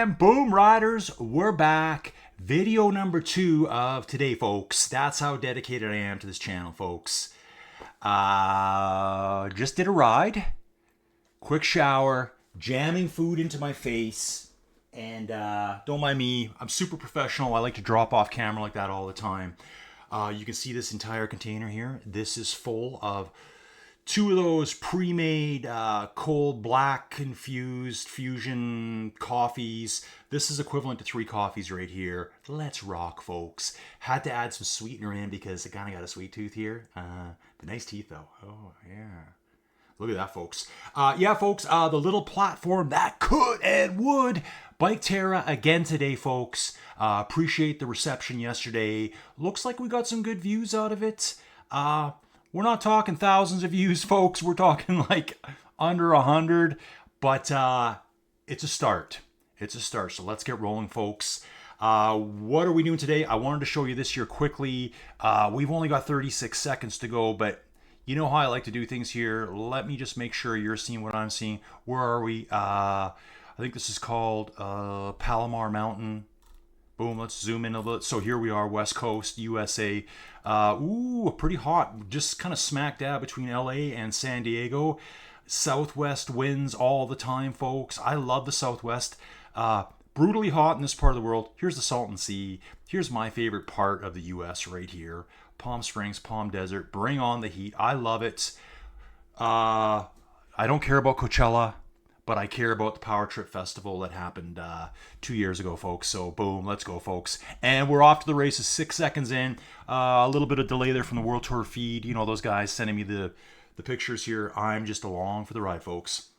And boom, riders, we're back. Video number 2 of today, folks. That's how dedicated I am to this channel, folks. Just did a ride, quick shower, jamming food into my face, and don't mind me, I'm super professional. I like to drop off camera like that all the time. You can see this entire container here. This is full of 2 of those pre-made cold black infused fusion coffees. This is equivalent to 3 coffees right here. Let's rock, folks. Had to add some sweetener in because I kind of got a sweet tooth here. The nice teeth though. Oh yeah. Look at that, folks. Yeah, folks, the little platform that could and would. Biketerra again today, folks. Appreciate the reception yesterday. Looks like we got some good views out of it. We're not talking thousands of views, folks. We're talking like under 100, but it's a start. It's a start. So let's get rolling, folks. What are we doing today? I wanted to show you this here quickly. We've only got 36 seconds to go, but you know how I like to do things here. Let me just make sure you're seeing what I'm seeing. Where are we? I think this is called Palomar Mountain. Boom, let's zoom in a little. So here we are, West Coast, USA. Pretty hot. Just kind of smack dab between LA and San Diego. Southwest winds all the time, folks. I love the Southwest. Brutally hot in this part of the world. Here's the Salton Sea. Here's my favorite part of the US right here. Palm Springs, Palm Desert. Bring on the heat. I love it. I don't care about Coachella, but I care about the Power Trip Festival that happened 2 years ago, folks. So, boom, let's go, folks. And we're off to the races, 6 seconds in. A little bit of delay there from the World Tour feed. You know, those guys sending me the pictures here. I'm just along for the ride, folks.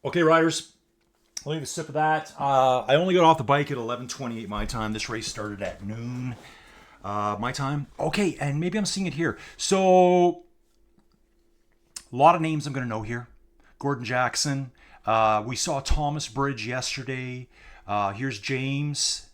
Okay, riders, I'll leave a sip of that. I only got off the bike at 11:28 my time. This race started at noon my time. Okay, and maybe I'm seeing it here. So, a lot of names I'm going to know here. Gordon Jackson. We saw Thomas Bridge yesterday. Here's James.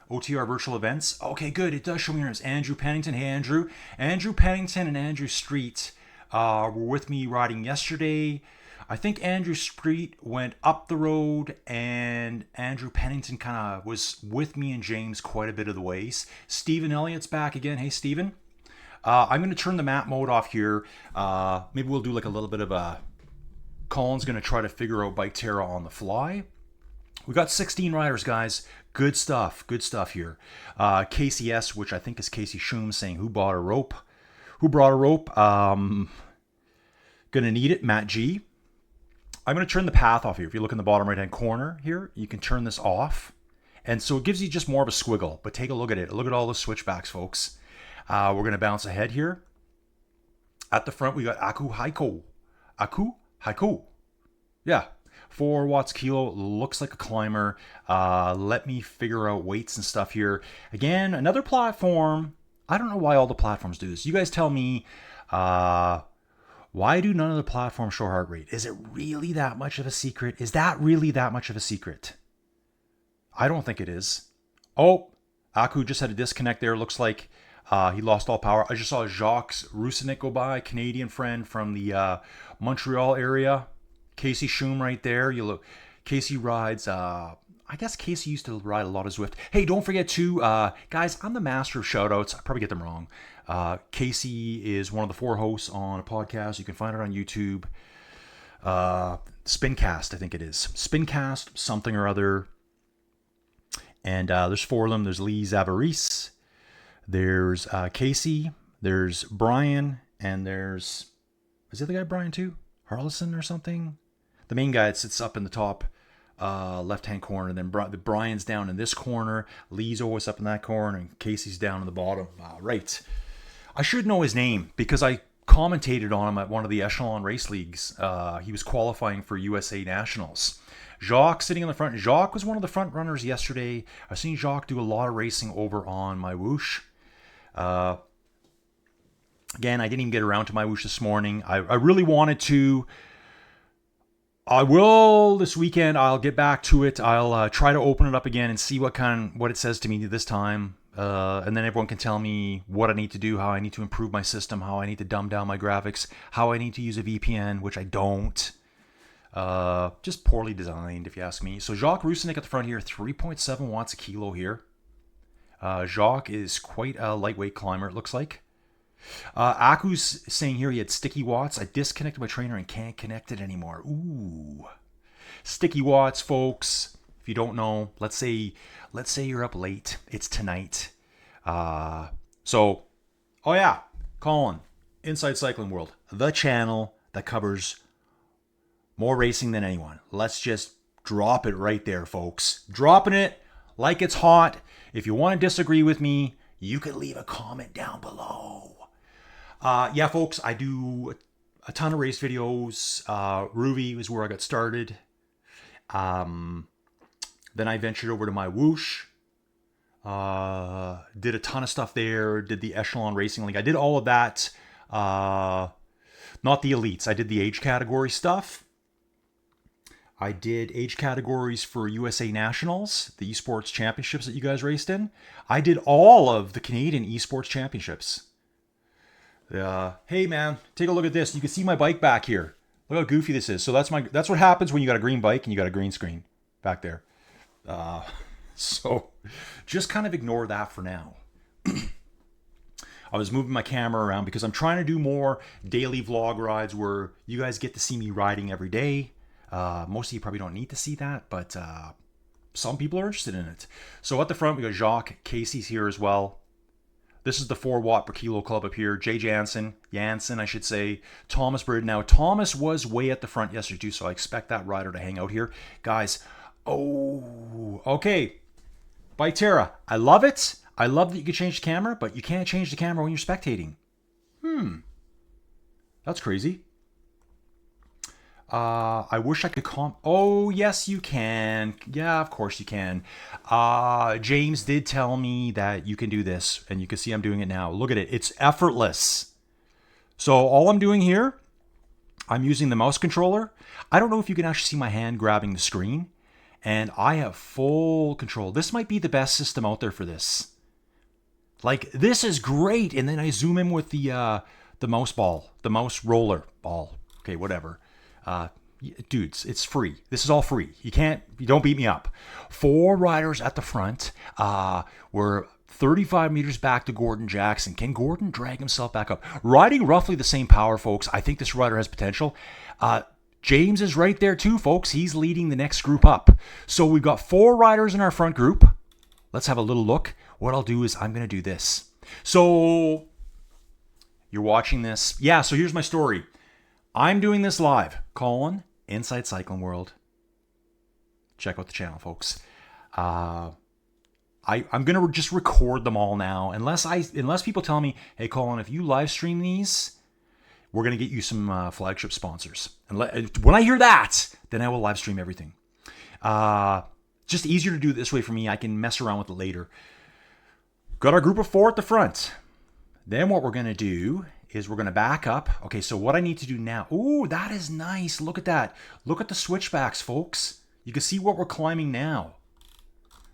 OTR virtual events. Okay, good. It does show me here. It's Andrew Pennington. Hey, Andrew. Andrew Pennington and Andrew Street were with me riding yesterday. I think Andrew Street went up the road and Andrew Pennington kind of was with me and James quite a bit of the ways. Stephen Elliott's back again. Hey, Stephen. I'm going to turn the map mode off here. Maybe we'll do like a little bit of a... Colin's going to try to figure out Biketerra on the fly. We got 16 riders, guys. Good stuff. Good stuff here. Casey S, which I think is Casey Schum, saying, who bought a rope? Who brought a rope? Gonna need it. Matt G. I'm going to turn the path off here. If you look in the bottom right-hand corner here, you can turn this off. And so it gives you just more of a squiggle. But take a look at it. Look at all the switchbacks, folks. We're going to bounce ahead here. At the front, we got Aku Haiko. Aku Haiko. Yeah. 4 watts kilo. Looks like a climber. Let me figure out weights and stuff here. Again, another platform. I don't know why all the platforms do this. You guys tell me, why do none of the platforms show heart rate? Is it really that much of a secret? Is that really that much of a secret? I don't think it is. Oh, Aku just had a disconnect there. Looks like he lost all power. I just saw Jacques Roussenet go by, Canadian friend from the Montreal area. Casey Schum right there. You look. Casey rides. I guess Casey used to ride a lot of Zwift. Hey, don't forget to guys. I'm the master of shoutouts. I probably get them wrong. Casey is one of the 4 hosts on a podcast. You can find it on YouTube. Spincast, I think it is. Spincast, something or other. And there's 4 of them. There's Lee Zavaris. There's Casey. There's Brian. And there's... Is the other guy Brian too? Harlison or something? The main guy that sits up in the top left-hand corner. Then Brian's down in this corner. Lee's always up in that corner. And Casey's down in the bottom. Right. I should know his name because I commentated on him at one of the Echelon race leagues. He was qualifying for USA Nationals. Jacques sitting in the front. Jacques was one of the front runners yesterday. I've seen Jacques do a lot of racing over on my whoosh. Again, I didn't even get around to my whoosh this morning. I really wanted to. I will this weekend. I'll get back to it. I'll try to open it up again and see what it says to me this time. And then everyone can tell me what I need to do, how I need to improve my system, how I need to dumb down my graphics, how I need to use a VPN, which I don't. Just poorly designed, if you ask me. So Jacques Roussenik at the front here, 3.7 watts a kilo here. Jacques is quite a lightweight climber, it looks like. Aku's saying here he had sticky watts. I disconnected my trainer and can't connect it anymore. Ooh. Sticky watts, folks. If you don't know, let's say you're up late. It's tonight. Oh yeah, Colin, Inside Cycling World, the channel that covers more racing than anyone. Let's just drop it right there, folks. Dropping it like it's hot. If you want to disagree with me, you could leave a comment down below. Yeah, folks, I do a ton of race videos. Ruby was where I got started. Then I ventured over to my Whoosh. Did a ton of stuff there. Did the Echelon Racing League. I did all of that. Not the elites. I did the age category stuff. I did age categories for USA Nationals, the esports championships that you guys raced in. I did all of the Canadian esports championships. Hey man, take a look at this. You can see my bike back here. Look how goofy this is. So that's what happens when you got a green bike and you got a green screen back there. So just kind of ignore that for now. I was moving my camera around because I'm trying to do more daily vlog rides where you guys get to see me riding every day. Most of you probably don't need to see that, but some people are interested in it. So at the front, we got Jacques. Casey's here as well. This is the 4 watt per kilo club up here. Jay Jansen, I should say. Thomas Bird. Now, Thomas was way at the front yesterday too, so I expect that rider to hang out here. Guys, okay. Biketerra, I love it. I love that you can change the camera, but you can't change the camera when you're spectating. That's crazy. I wish I could Oh, yes, you can. Yeah, of course you can. James did tell me that you can do this, and you can see I'm doing it now. Look at it. It's effortless. So all I'm doing here, I'm using the mouse controller. I don't know if you can actually see my hand grabbing the screen, and I have full control. This might be the best system out there for this. Like, this is great. And then I zoom in with the mouse ball, the mouse roller ball. Okay, whatever. Dudes, it's free. This is all free. You don't beat me up. 4 riders at the front. We're 35 meters back to Gordon Jackson. Can Gordon drag himself back up? Riding roughly the same power, folks. I think this rider has potential. James is right there too, folks. He's leading the next group up. So we've got 4 riders in our front group. Let's have a little look. What I'll do is I'm going to do this. So you're watching this. Yeah, so here's my story. I'm doing this live. Colin, Inside Cycling World. Check out the channel, folks. I'm going to just record them all now. Unless people tell me, hey, Colin, if you live stream these, we're going to get you some flagship sponsors. And when I hear that, then I will live stream everything. Just easier to do it this way for me. I can mess around with it later. Got our group of 4 at the front. Then what we're going to do is we're going to back up. Okay, so what I need to do now. Ooh, that is nice. Look at that. Look at the switchbacks, folks. You can see what we're climbing now.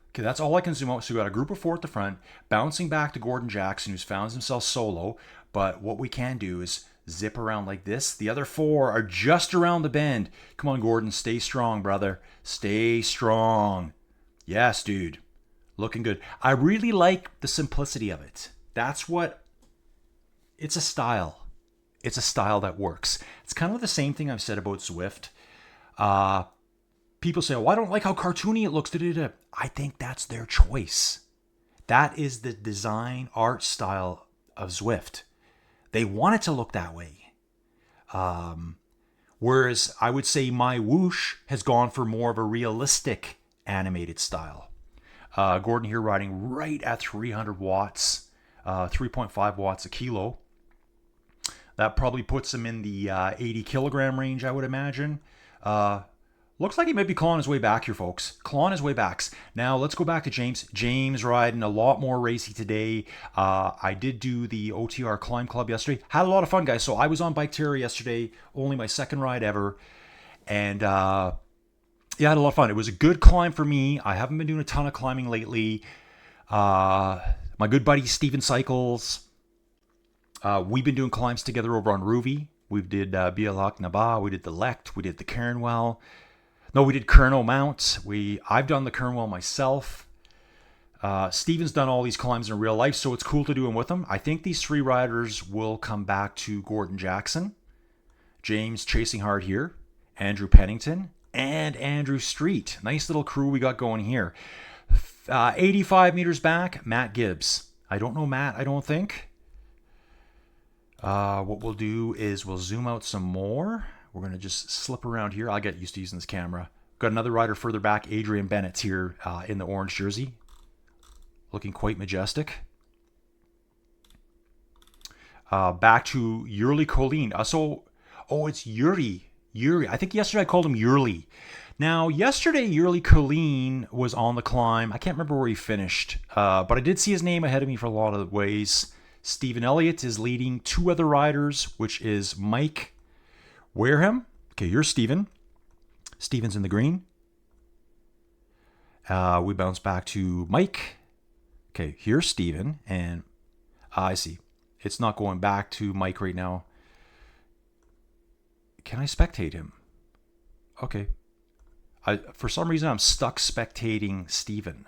Okay, that's all I can zoom out. So we got a group of 4 at the front, bouncing back to Gordon Jackson, who's found himself solo. But what we can do is zip around like this. The other 4 are just around the bend. Come on, Gordon. Stay strong, brother. Stay strong. Yes, dude. Looking good. I really like the simplicity of it. That's what... It's a style. It's a style that works. It's kind of the same thing I've said about Zwift. People say, oh, I don't like how cartoony it looks. I think that's their choice. That is the design art style of Zwift. They want it to look that way. Whereas I would say my Whoosh has gone for more of a realistic animated style. Gordon here riding right at 300 watts, 3.5 watts a kilo. That probably puts him in the 80 kilogram range, I would imagine. Looks like he might be clawing his way back here, folks. Clawing his way back. Now, let's go back to James. James riding a lot more racy today. I did do the OTR Climb Club yesterday. Had a lot of fun, guys. So I was on Biketerra yesterday. Only my second ride ever. And yeah, I had a lot of fun. It was a good climb for me. I haven't been doing a ton of climbing lately. My good buddy, Steven Cycles. We've been doing climbs together over on Ruby. We did Bialak Naba. We did the Lect. We did the Kernwell. No, we did Kerno Mount. I've done the Kernwell myself. Steven's done all these climbs in real life, so it's cool to do them with him. I think these 3 riders will come back to Gordon Jackson, James Chasing Hard here, Andrew Pennington, and Andrew Street. Nice little crew we got going here. 85 meters back, Matt Gibbs. I don't know Matt, I don't think. What we'll do is we'll zoom out some more. We're going to just slip around here. I'll get used to using this camera. Got another rider further back, Adrian Bennett's here in the orange jersey. Looking quite majestic. Back to Yuri Colleen. It's Yuri. I think yesterday I called him Yuri. Now, yesterday Yuri Colleen was on the climb. I can't remember where he finished, but I did see his name ahead of me for a lot of ways. Stephen Elliott is leading 2 other riders, which is Mike Wareham. Okay, you're Stephen. Stephen's in the green. We bounce back to Mike. Okay, here's Steven, and I see. It's not going back to Mike right now. Can I spectate him? Okay. For some reason, I'm stuck spectating Steven.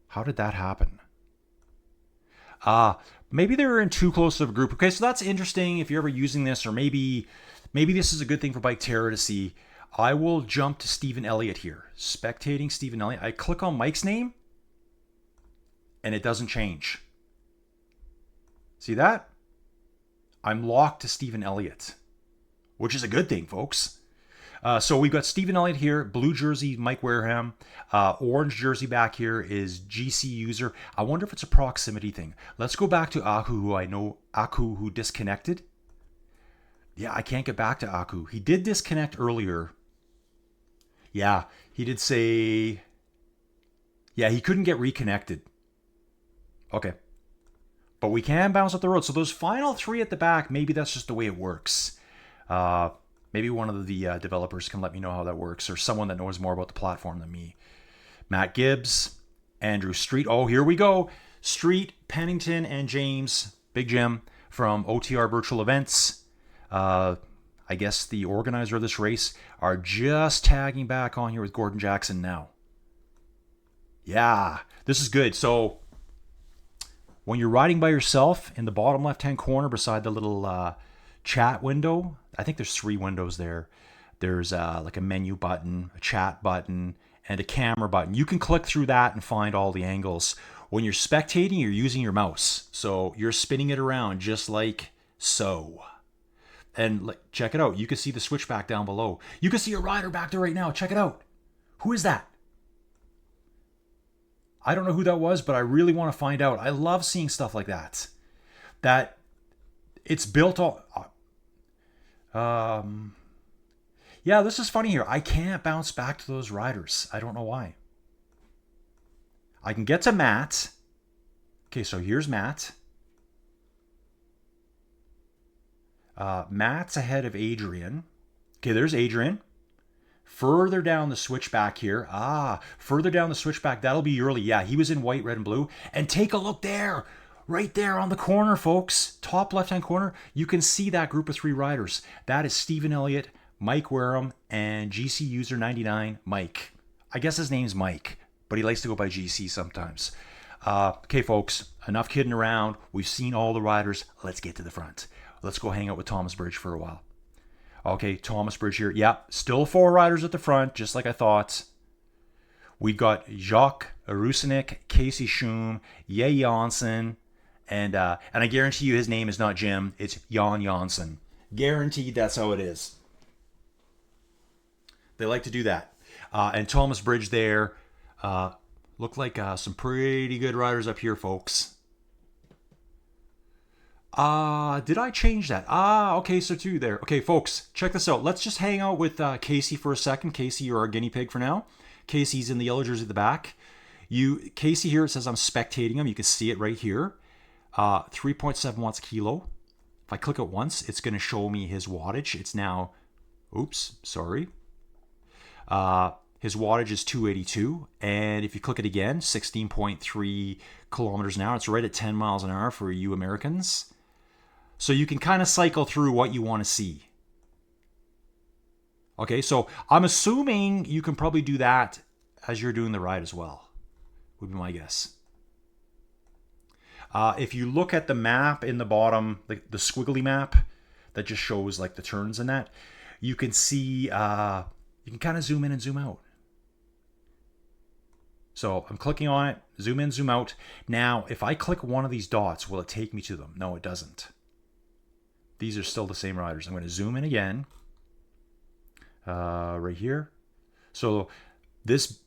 How did that happen? Maybe they were in too close of a group. Okay, so that's interesting if you're ever using this, or maybe this is a good thing for Biketerra to see. I will jump to Stephen Elliott here. Spectating Stephen Elliott. I click on Mike's name, and it doesn't change. See that? I'm locked to Stephen Elliott, which is a good thing, folks. So we've got Stephen Elliott here, blue jersey, Mike Wareham. Orange jersey back here is GC user. I wonder if it's a proximity thing. Let's go back to Aku, who disconnected. Yeah, I can't get back to Aku. He did disconnect earlier. Yeah, he did say... Yeah, he couldn't get reconnected. Okay. But we can bounce up the road. So those final 3 at the back, maybe that's just the way it works. Maybe one of the developers can let me know how that works, or someone that knows more about the platform than me. Matt Gibbs, Andrew Street. Oh, here we go. Street, Pennington, and James, Big Jim from OTR Virtual Events. I guess the organizer of this race are just tagging back on here with Gordon Jackson now. Yeah, this is good. So when you're riding by yourself, in the bottom left-hand corner beside the little chat window, I think there's 3 windows there. There's like a menu button, a chat button, and a camera button. You can click through that and find all the angles. When you're spectating, you're using your mouse. So you're spinning it around just like so. And check it out. You can see the switchback down below. You can see a rider back there right now. Check it out. Who is that? I don't know who that was, but I really want to find out. I love seeing stuff like that. That it's built on... yeah, this is funny here. I can't bounce back to those riders. I don't know why. I can get to Matt. Okay, so here's Matt. Matt's ahead of Adrian. Okay, there's Adrian. Further down the switchback here. Further down the switchback, that'll be Yurley. Yeah, he was in white, red, and blue. And take a look there. Right there on the corner, folks. Top left-hand corner. You can see that group of 3 riders. That is Stephen Elliott, Mike Wareham, and GC user 99, Mike. I guess his name's Mike, but he likes to go by GC sometimes. Okay, folks. Enough kidding around. We've seen all the riders. Let's get to the front. Let's go hang out with Thomas Bridge for a while. Okay, Thomas Bridge here. Yeah, still 4 riders at the front, just like I thought. We've got Jacques Rusinek, Casey Schum, Ye Janssen, and I guarantee you his name is not Jim, it's Jan Janssen. Guaranteed that's how it is. They like to do that. And Thomas Bridge there. Look like some pretty good riders up here, folks. Did I change that? Okay, so 2 there. Okay, folks, check this out. Let's just hang out with Casey for a second. Casey, you're our guinea pig for now. Casey's in the yellow jersey at the back. Casey here, it says I'm spectating him. You can see it right here. 3.7 watts kilo. If I click it once, it's going to show me his wattage. It's now, oops, sorry. His wattage is 282. And if you click it again, 16.3 kilometers an hour. It's right at 10 miles an hour for you Americans. So you can kind of cycle through what you want to see. Okay, so I'm assuming you can probably do that as you're doing the ride as well, would be my guess. If you look at the map in the bottom, the squiggly map that just shows like the turns and that, you can see, you can kind of zoom in and zoom out. So I'm clicking on it, zoom in, zoom out. Now, if I click one of these dots, will it take me to them? No, it doesn't. These are still the same riders. I'm going to zoom in again, right here. So this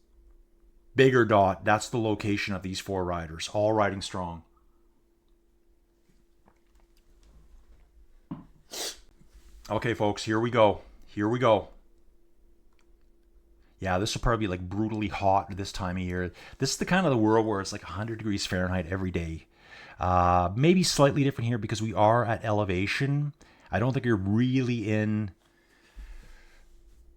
bigger dot, that's the location of these 4 riders, all riding strong. Okay, folks, here we go. Here we go. Yeah, this will probably be like brutally hot this time of year. This is the kind of the world where it's like 100 degrees Fahrenheit every day. Maybe slightly different here because we are at elevation. I don't think you're really in,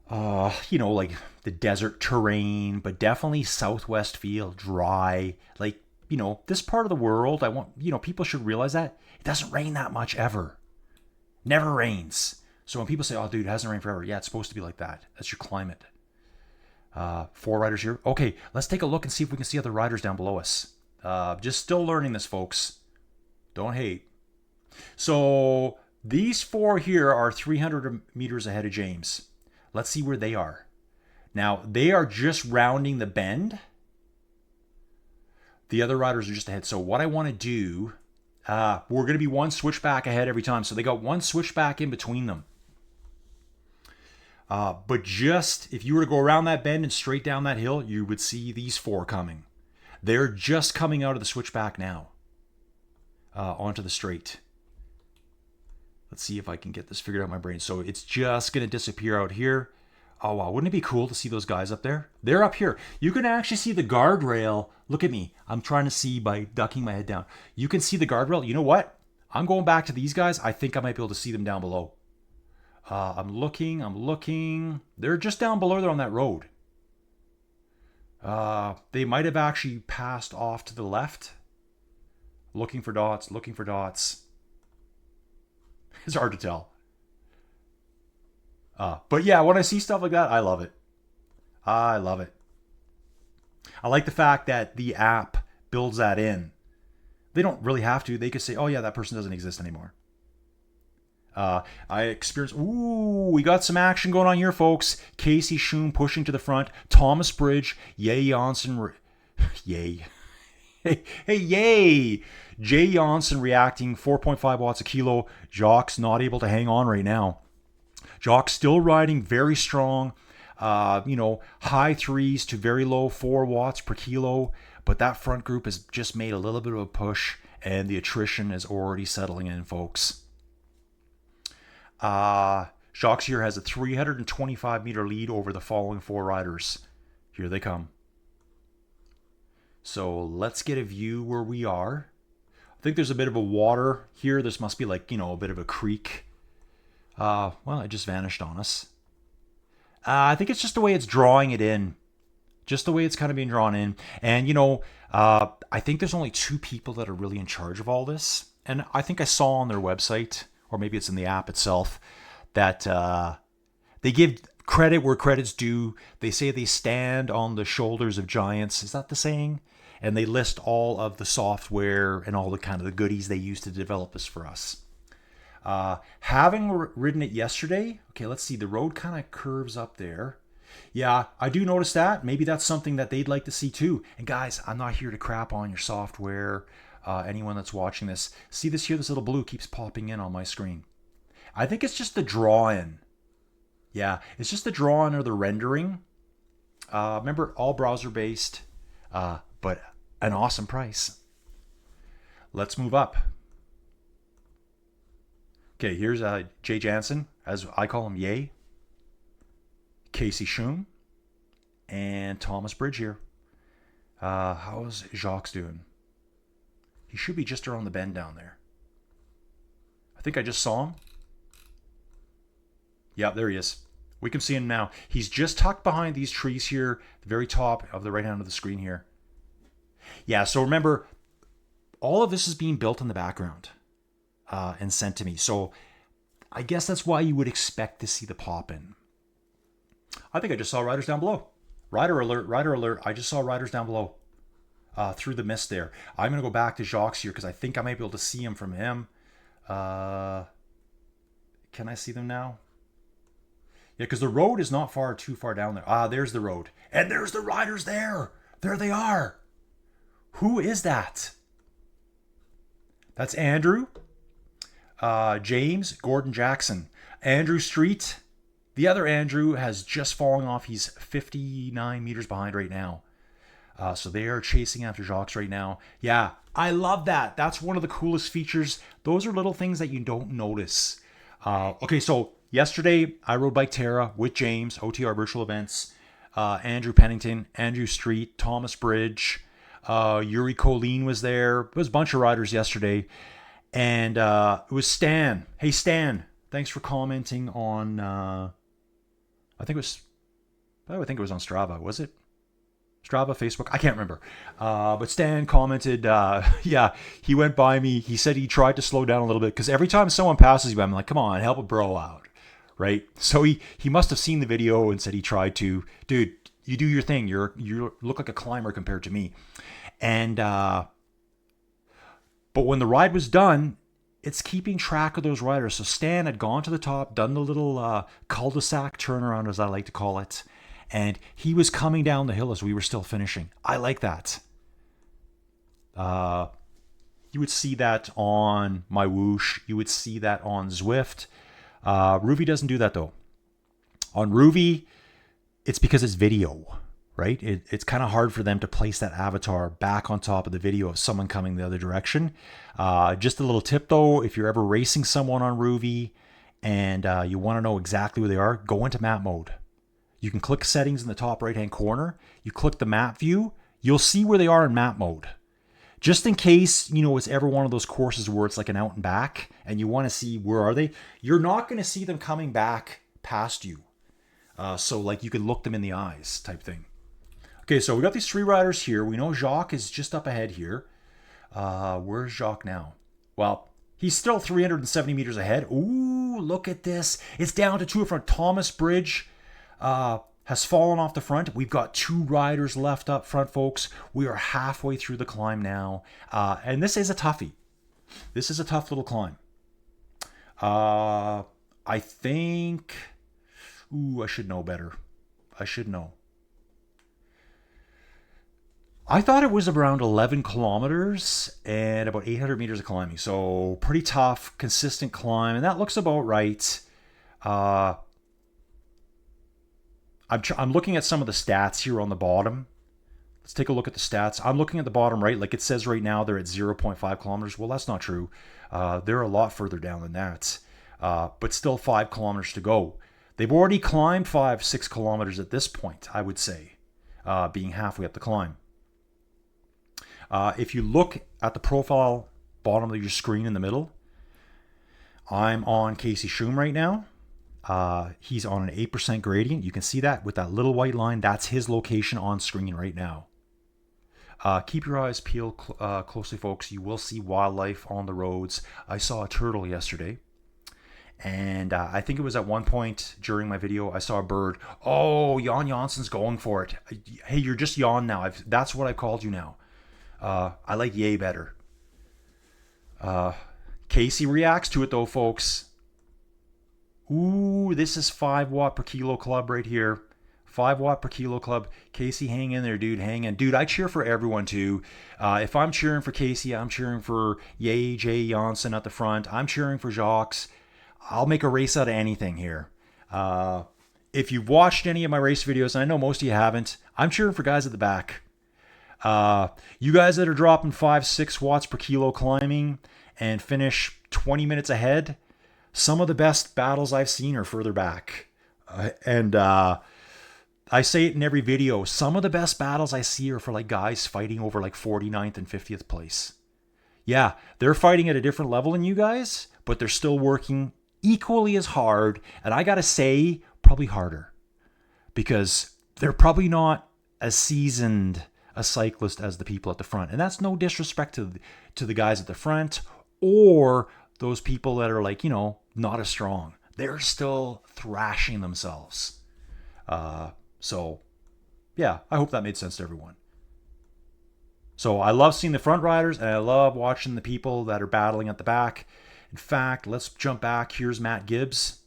like the desert terrain, but definitely southwest feel, dry. Like, this part of the world, people should realize that it doesn't rain that much ever. Never rains. So when people say, oh, dude, it hasn't rained forever. Yeah, it's supposed to be like that. That's your climate. 4 riders here. Okay, let's take a look and see if we can see other riders down below us. Just still learning this, folks. Don't hate. So these 4 here are 300 meters ahead of James. Let's see where they are. Now, they are just rounding the bend. The other riders are just ahead. So what I want to do, we're going to be 1 switchback ahead every time. So they got 1 switchback in between them. But just, if you were to go around that bend and straight down that hill, you would see these 4 coming. They're just coming out of the switchback now, onto the straight. Let's see if I can get this figured out in my brain. So it's just going to disappear out here. Oh, wow. Wouldn't it be cool to see those guys up there? They're up here. You can actually see the guardrail. Look at me. I'm trying to see by ducking my head down. You can see the guardrail. You know what? I'm going back to these guys. I think I might be able to see them down below. I'm looking. They're just down below there on that road. They might have actually passed off to the left. Looking for dots. It's hard to tell. But yeah, when I see stuff like that, I love it. I like the fact that the app builds that in. They don't really have to. They could say, oh yeah, that person doesn't exist anymore. I experienced, we got some action going on here, folks. Casey Schoom pushing to the front. Thomas Bridge, Yay Janssen, yay. Hey, yay! Jay Janssen reacting 4.5 watts a kilo. Jacques not able to hang on right now. Jacques still riding very strong. High 3s to very low 4 watts per kilo. But that front group has just made a little bit of a push, and the attrition is already settling in, folks. Jacques here has a 325 meter lead over the following 4 riders. Here they come. So let's get a view where we are. I think there's a bit of a water here. This must be like, a bit of a creek. Well, it just vanished on us. I think it's just the way it's drawing it in. Just the way it's kind of being drawn in. And, I think there's only 2 people that are really in charge of all this. And I think I saw on their website, or maybe it's in the app itself, that they give credit where credit's due. They say they stand on the shoulders of giants. Is that the saying? And they list all of the software and all the kind of the goodies they use to develop this for us. Having ridden it yesterday, okay, let's see, the road kind of curves up there. Yeah, I do notice that. Maybe that's something that they'd like to see too. And guys, I'm not here to crap on your software. Anyone that's watching this, see this here, this little blue keeps popping in on my screen. I think it's just the draw-in. Yeah, it's just the draw-in or the rendering. Remember, all browser-based, but an awesome price. Let's move up. Okay, here's Jay Janssen, as I call him, Yay. Casey Schoom, and Thomas Bridge here. How's Jacques doing? He should be just around the bend down there. I think I just saw him. Yeah, there he is. We can see him now. He's just tucked behind these trees here, the very top of the right hand of the screen here. Yeah, so remember, all of this is being built in the background. and sent to me. So I guess that's why you would expect to see the pop-in. I think I just saw riders down below. Rider alert, rider alert. I just saw riders down below through the mist there. I'm going to go back to Jacques here because I think I might be able to see him from him. Can I see them now? Yeah, because the road is not too far down there. There's the road. And there's the riders there. There they are. Who is that? That's Andrew, James, Gordon Jackson. Andrew Street. The other Andrew has just fallen off. He's 59 meters behind right now. So they are chasing after Jacques right now. Yeah, I love that. That's one of the coolest features. Those are little things that you don't notice. Okay, so yesterday I rode Biketerra with James, OTR Virtual Events, Andrew Pennington, Andrew Street, Thomas Bridge, Yuri Colleen was there. It was a bunch of riders yesterday. And it was Stan. Hey, Stan, thanks for commenting on, I think it was on Strava. Was it? Strava, Facebook, I can't remember. But Stan commented, yeah, he went by me. He said he tried to slow down a little bit because every time someone passes you, I'm like, come on, help a bro out, right? So he must have seen the video and said he tried to. Dude, you do your thing. You look like a climber compared to me. And but when the ride was done, it's keeping track of those riders. So Stan had gone to the top, done the little cul-de-sac turnaround, as I like to call it. And he was coming down the hill as we were still finishing. I like that. You would see that on my Whoosh. You would see that on Zwift. Ruby doesn't do that though. On Ruby, it's because it's video, right? It's kind of hard for them to place that avatar back on top of the video of someone coming the other direction. Just a little tip though, if you're ever racing someone on Ruby and you want to know exactly where they are, go into map mode. You can click settings in the top right-hand corner. You click the map view. You'll see where they are in map mode. Just in case, it's ever one of those courses where it's like an out and back and you want to see where are they. You're not going to see them coming back past you. So like you can look them in the eyes type thing. Okay, so we got these three riders here. We know Jacques is just up ahead here. Where's Jacques now? Well, he's still 370 meters ahead. Ooh, look at this. It's down to two in front. Thomas Bridge has fallen off the front. We've got two riders left up front, folks. We are halfway through the climb now. And this is a toughie. This is a tough little climb. I think... Ooh, I should know better. I should know. I thought it was around 11 kilometers and about 800 meters of climbing. So pretty tough, consistent climb. And that looks about right. I'm looking at some of the stats here on the bottom. Let's take a look at the stats. I'm looking at the bottom right. Like it says right now, they're at 0.5 kilometers. Well, that's not true. They're a lot further down than that. But still 5 kilometers to go. They've already climbed 5-6 kilometers at this point, I would say, being halfway up the climb. If you look at the profile bottom of your screen in the middle, I'm on Casey Schum right now. He's on an 8% gradient. You can see that with that little white line. That's his location on screen right now. Keep your eyes peeled closely, folks. You will see wildlife on the roads. I saw a turtle yesterday. And I think it was at one point during my video, I saw a bird. Oh, Jan Jansson's going for it. Hey, you're just Jan now. That's what I called you now. I like Yay better. Casey reacts to it though, folks. Ooh, this is 5 watt per kilo club right here. 5 watt per kilo club. Casey, hang in there, dude. Hang in. Dude, I cheer for everyone too. If I'm cheering for Casey, I'm cheering for Yay Jay Jansson at the front. I'm cheering for Jacques. I'll make a race out of anything here. If you've watched any of my race videos, and I know most of you haven't, I'm cheering for guys at the back. You guys that are dropping 5-6 watts per kilo climbing and finish 20 minutes ahead, some of the best battles I've seen are further back. And I say it in every video. Some of the best battles I see are for like guys fighting over like 49th and 50th place. Yeah, they're fighting at a different level than you guys, but they're still working equally as hard. And I got to say, probably harder. Because they're probably not as seasoned a cyclist as the people at the front. And that's no disrespect to the guys at the front or those people that are like, not as strong. They're still thrashing themselves. So, yeah, I hope that made sense to everyone. So I love seeing the front riders, and I love watching the people that are battling at the back. In fact, let's jump back. Here's Matt Gibbs.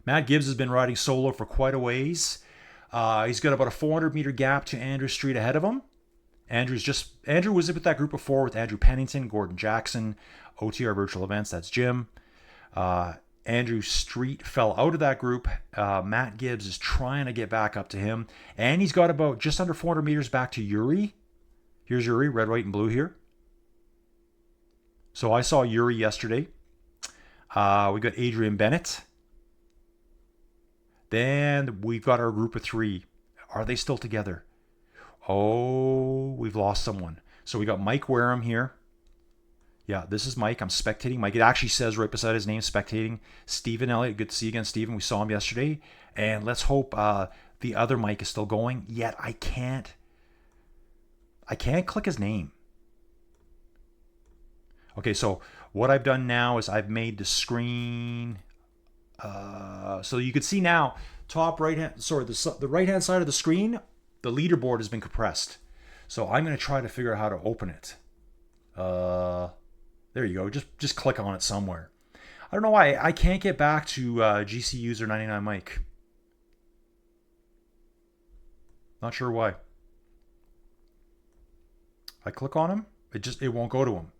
Matt Gibbs has been riding solo for quite a ways. He's got about a 400-meter gap to Andrew Street ahead of him. Andrew was with that group of four with Andrew Pennington, Gordon Jackson, OTR Virtual Events. That's Jim. Andrew Street fell out of that group. Matt Gibbs is trying to get back up to him. And he's got about just under 400 meters back to Yuri. Here's Yuri, red, white, and blue here. So I saw Yuri yesterday. We got Adrian Bennett. Then we've got our group of three. Are they still together? Oh, we've lost someone. So we got Mike Wareham here. Yeah, this is Mike. I'm spectating Mike. It actually says right beside his name, spectating. Stephen Elliott. Good to see you again, Stephen. We saw him yesterday. And let's hope the other Mike is still going. Yet I can't click his name. Okay, so what I've done now is I've made the screen... so you can see now, the right-hand side of the screen, the leaderboard has been compressed. So I'm going to try to figure out how to open it. There you go. Just click on it somewhere. I don't know why I can't get back to GC user 99 Mike. Not sure why. I click on him, it won't go to him.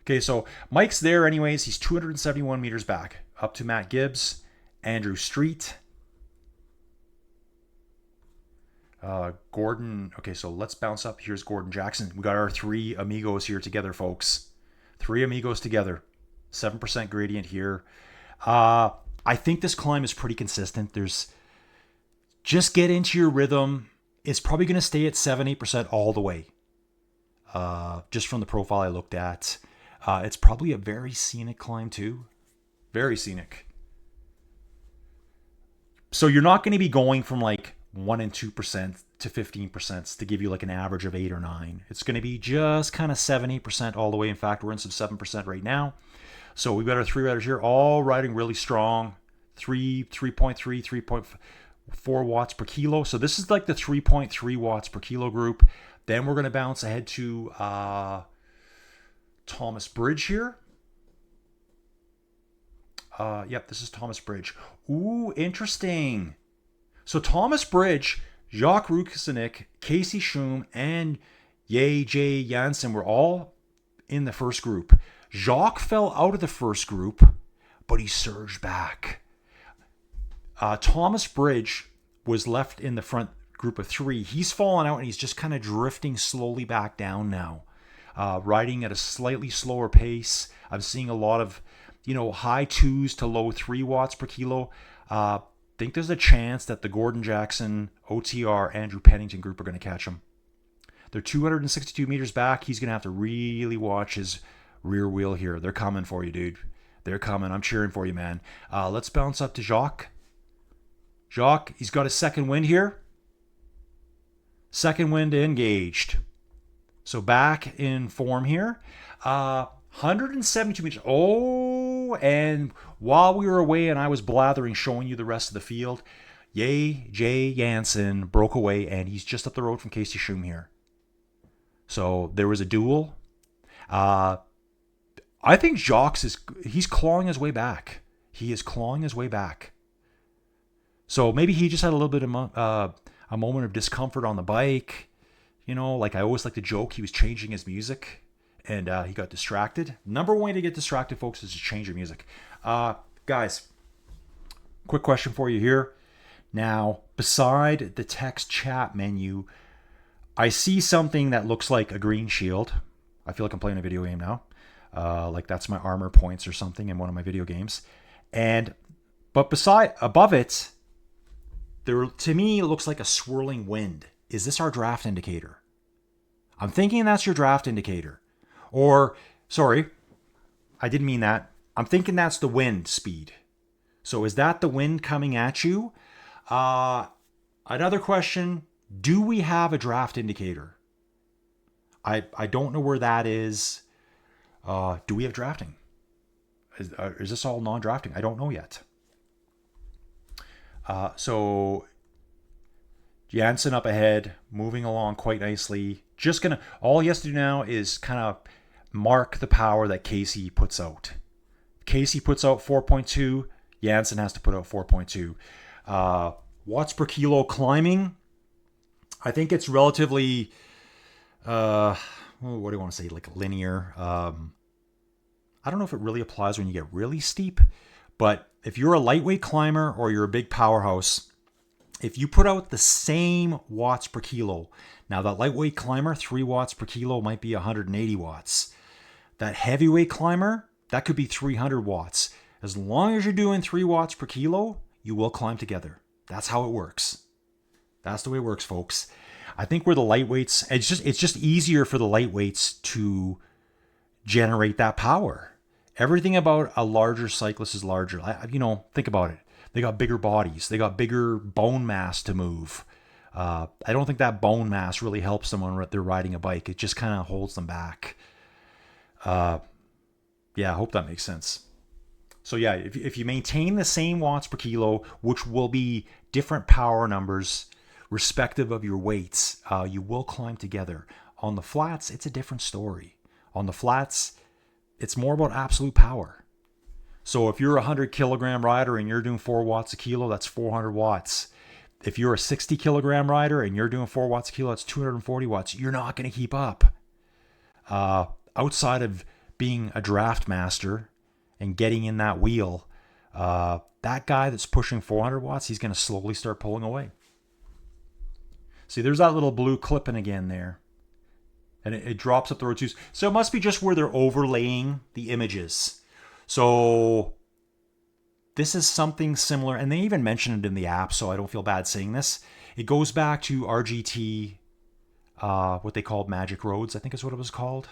Okay, so Mike's there anyways. He's 271 meters back. Up to Matt Gibbs, Andrew Street, Gordon. Okay, so let's bounce up. Here's Gordon Jackson. We got our three amigos here together, folks. Three amigos together. 7% gradient here. I think this climb is pretty consistent. Just get into your rhythm. It's probably going to stay at 7-8% all the way. Just from the profile I looked at. It's probably a very scenic climb too. Very scenic. So you're not going to be going from like 1 and 2% to 15% to give you like an average of 8 or 9. It's going to be just kind of 7-8% all the way. In fact, we're in some 7% right now. So we've got our three riders here, all riding really strong. 3.3, 3.4 watts per kilo. So this is like the 3.3 watts per kilo group. Then we're going to bounce ahead to Thomas Bridge here. Yep, this is Thomas Bridge. Ooh, interesting. So Thomas Bridge, Jacques Rukasenik, Casey Schum, and Jay Jansen were all in the first group. Jacques fell out of the first group, but he surged back. Thomas Bridge was left in the front group of three. He's fallen out and he's just kind of drifting slowly back down now. Riding at a slightly slower pace. I'm seeing a lot of, high 2s to low 3 watts per kilo. Think there's a chance that the Gordon Jackson, OTR, Andrew Pennington group are going to catch him. They're 262 meters back. He's going to have to really watch his rear wheel here. They're coming for you, dude. They're coming. I'm cheering for you, man. Let's bounce up to Jacques. Jacques, he's got his second wind here. Second wind engaged. So back in form here. 172 meters. Oh, and while we were away and I was blathering, showing you the rest of the field, Jay Jansen broke away and he's just up the road from Casey Schum here. So there was a duel. I think Jacques he's clawing his way back. He is clawing his way back. So maybe he just had a little bit of a moment of discomfort on the bike. Like I always like to joke, he was changing his music and he got distracted. Number one way to get distracted, folks, is to change your music. Guys, quick question for you here. Now, beside the text chat menu, I see something that looks like a green shield. I feel like I'm playing a video game now. Like that's my armor points or something in one of my video games. But above it, to me, it looks like a swirling wind. Is this our draft indicator? I'm thinking that's your draft indicator. Or, sorry, I didn't mean that. I'm thinking that's the wind speed. So is that the wind coming at you? Another question, do we have a draft indicator? I don't know where that is. Do we have drafting? Is this all non-drafting? I don't know yet. So Jansen up ahead, moving along quite nicely. All he has to do now is kind of mark the power that Casey puts out. Casey puts out 4.2. Jansen has to put out 4.2. Watts per kilo climbing. I think it's relatively, what do you want to say, like linear. I don't know if it really applies when you get really steep, but if you're a lightweight climber or you're a big powerhouse, if you put out the same watts per kilo, now that lightweight climber, 3 watts per kilo might be 180 watts. That heavyweight climber, that could be 300 watts. As long as you're doing 3 watts per kilo, you will climb together. That's how it works. That's the way it works, folks. I think we're the lightweights. It's just easier for the lightweights to generate that power. Everything about a larger cyclist is larger. Think about it. They got bigger bodies. They got bigger bone mass to move. I don't think that bone mass really helps them when they're riding a bike. It just kind of holds them back. I hope that makes sense. So yeah, if you maintain the same watts per kilo, which will be different power numbers respective of your weights, you will climb together. On the flats, it's a different story. On the flats, it's more about absolute power. So if you're a 100 kilogram rider and you're doing 4 watts a kilo, that's 400 watts. If you're a 60 kilogram rider and you're doing 4 watts a kilo, that's 240 watts. You're not going to keep up. Outside of being a draft master and getting in that wheel, that guy that's pushing 400 watts, he's going to slowly start pulling away. See, there's that little blue clipping again there. And it drops up the road too. So it must be just where they're overlaying the images. So this is something similar. And they even mentioned it in the app, so I don't feel bad saying this. It goes back to RGT, what they called Magic Roads, I think is what it was called.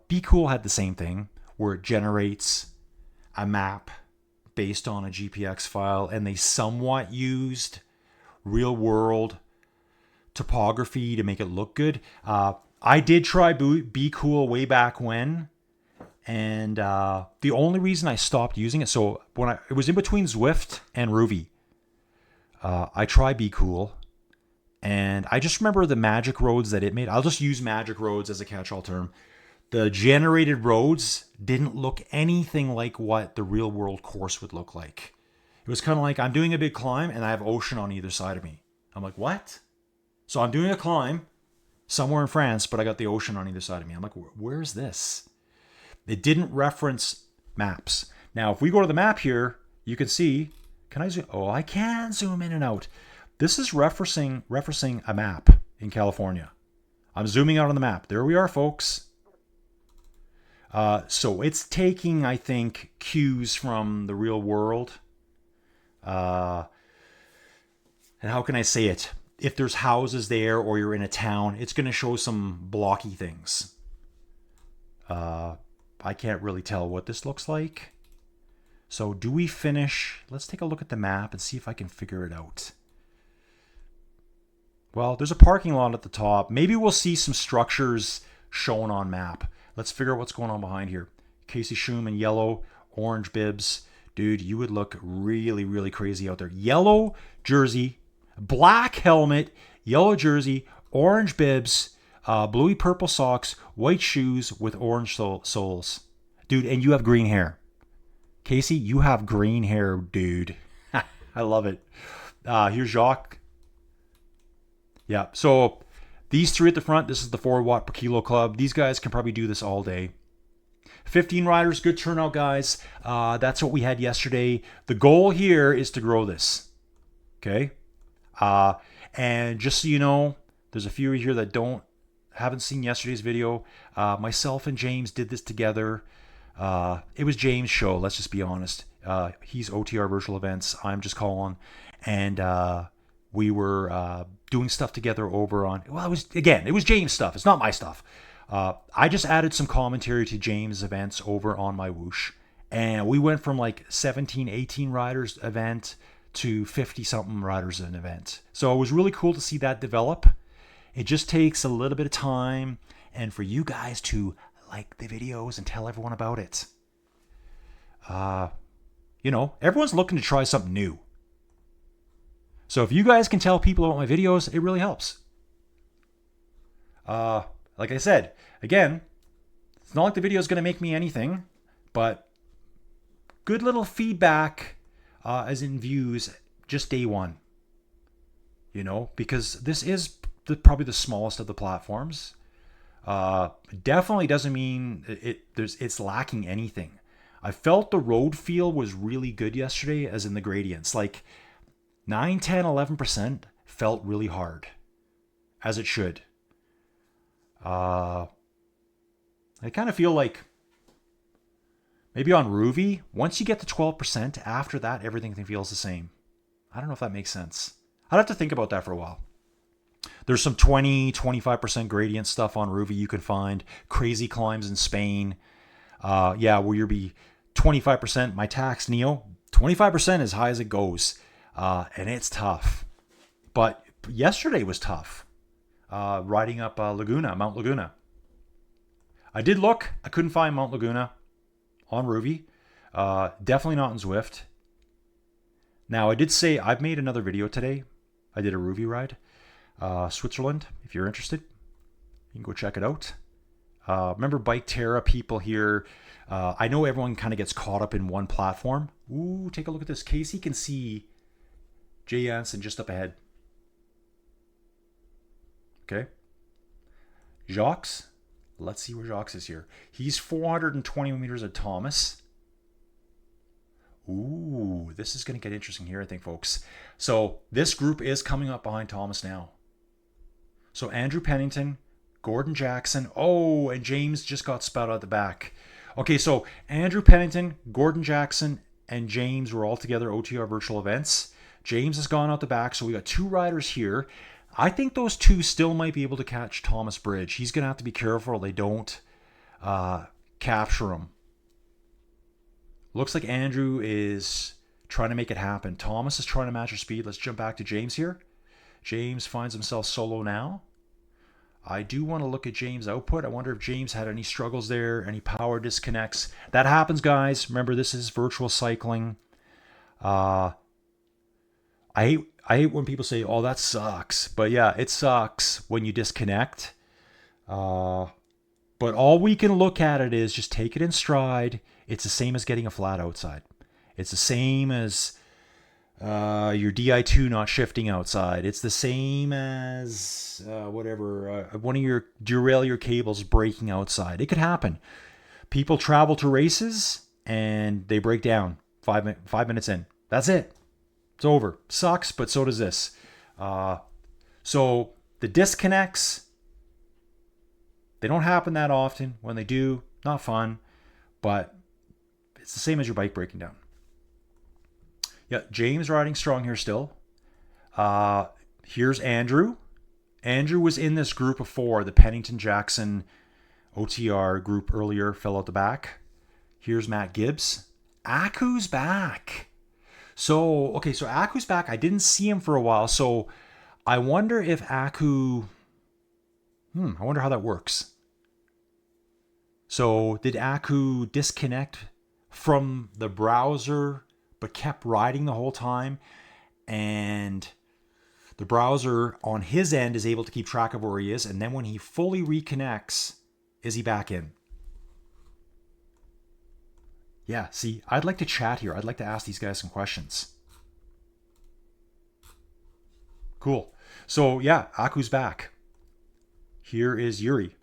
Be Cool had the same thing, where it generates a map based on a GPX file, and they somewhat used real world topography to make it look good. I did try Be Cool way back when, and the only reason I stopped using it, so it was in between Zwift and Ruby, I tried Be Cool, and I just remember the Magic Roads that it made. I'll just use Magic Roads as a catch-all term. The generated roads didn't look anything like what the real world course would look like. It was kind of like I'm doing a big climb and I have ocean on either side of me. I'm like, what? So I'm doing a climb somewhere in France, but I got the ocean on either side of me. I'm like, where's this? It didn't reference maps. Now, if we go to the map here, you can see, can I zoom? Oh, I can zoom in and out. This is referencing a map in California. I'm zooming out on the map. There we are, folks. So it's taking, I think, cues from the real world. And how can I say it? If there's houses there or you're in a town, it's going to show some blocky things. I can't really tell what this looks like. So do we finish? Let's take a look at the map and see if I can figure it out. Well, there's a parking lot at the top. Maybe we'll see some structures shown on map. Let's figure out what's going on behind here. Casey Schum in yellow, orange bibs. Dude, you would look really, really crazy out there. Yellow jersey, black helmet, yellow jersey, orange bibs, bluey purple socks, white shoes with orange soles. Dude, and you have green hair. Casey, you have green hair, dude. I love it. Here's Jacques. Yeah, so these 3 at the front, this is the 4 watt per kilo club. These guys can probably do this all day. 15 riders, good turnout, guys. That's what we had yesterday. The goal here is to grow this. Okay? And just so you know, there's a few here that haven't seen yesterday's video. Myself and James did this together. It was James' show, let's just be honest. He's OTR Virtual Events. I'm just Colin. And we were doing stuff together over on... Well, it was James' stuff. It's not my stuff. I just added some commentary to James' events over on my Whoosh. And we went from like 17, 18 riders event to 50-something riders an event. So it was really cool to see that develop. It just takes a little bit of time and for you guys to like the videos and tell everyone about it. Everyone's looking to try something new. So if you guys can tell people about my videos, it really helps. Like I said, again, it's not like the video is going to make me anything, but good little feedback, as in views, just day one. Because this is probably the smallest of the platforms. Definitely doesn't mean it's lacking anything. I felt the road feel was really good yesterday, as in the gradients. Like 9, 10, 11% felt really hard, as it should. I kind of feel like maybe on Ruby, once you get to 12%, after that, everything feels the same. I don't know if that makes sense. I'd have to think about that for a while. There's some 20, 25% gradient stuff on Ruby you can find. Crazy climbs in Spain. Where you'll be 25%. My tax Neo, 25% as high as it goes. And it's tough. But yesterday was tough. Riding up Mount Laguna. I did look. I couldn't find Mount Laguna on Ruby. Definitely not in Zwift. Now, I did say I've made another video today. I did a Ruby ride. Switzerland, if you're interested. You can go check it out. Remember Biketerra people here. I know everyone kind of gets caught up in one platform. Ooh, take a look at this. Casey can see Jay Jansen just up ahead. Okay. Jacques. Let's see where Jacques is here. He's 420 meters at Thomas. Ooh, this is going to get interesting here, I think, folks. So this group is coming up behind Thomas now. So Andrew Pennington, Gordon Jackson. Oh, and James just got spat out at the back. Okay, so Andrew Pennington, Gordon Jackson, and James were all together OTR virtual events. James has gone out the back, so we got 2 riders here. I think those 2 still might be able to catch Thomas Bridge. He's going to have to be careful they don't capture him. Looks like Andrew is trying to make it happen. Thomas is trying to match her speed. Let's jump back to James here. James finds himself solo now. I do want to look at James' output. I wonder if James had any struggles there, any power disconnects. That happens, guys. Remember, this is virtual cycling. I hate when people say, oh, that sucks. But yeah, it sucks when you disconnect. But all we can look at it is just take it in stride. It's the same as getting a flat outside. It's the same as your Di2 not shifting outside. It's the same as one of your derailleur cables breaking outside. It could happen. People travel to races and they break down 5 minutes in. That's it. It's over. Sucks, but so does this. So the disconnects, they don't happen that often. When they do, not fun, but it's the same as your bike breaking down. Yeah, James riding strong here still. Here's Andrew. Andrew was in this group of 4, the Pennington Jackson OTR group earlier, fell out the back. Here's Matt Gibbs. Aku's back. So Aku's back. I didn't see him for a while, so I wonder if Aku... I wonder how that works. So did Aku disconnect from the browser but kept riding the whole time, and the browser on his end is able to keep track of where he is, and then when he fully reconnects, is he back in? Yeah, see, I'd like to chat here. I'd like to ask these guys some questions. Cool. So yeah, Aku's back. Here is Yuri.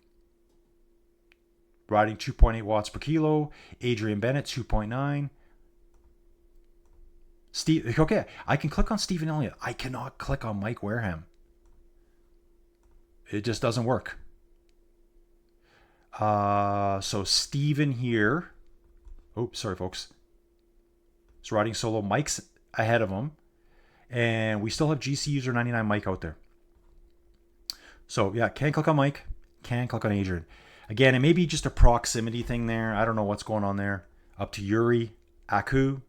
Riding 2.8 watts per kilo. Adrian Bennett, 2.9. Steve, okay, I can click on Stephen Elliott. I cannot click on Mike Wareham. It just doesn't work. So Stephen here. Oh, sorry, folks. He's riding solo. Mike's ahead of him. And we still have GC user 99 Mike out there. So, yeah, can't click on Mike. Can click on Adrian. Again, it may be just a proximity thing there. I don't know what's going on there. Up to Yuri, Aku,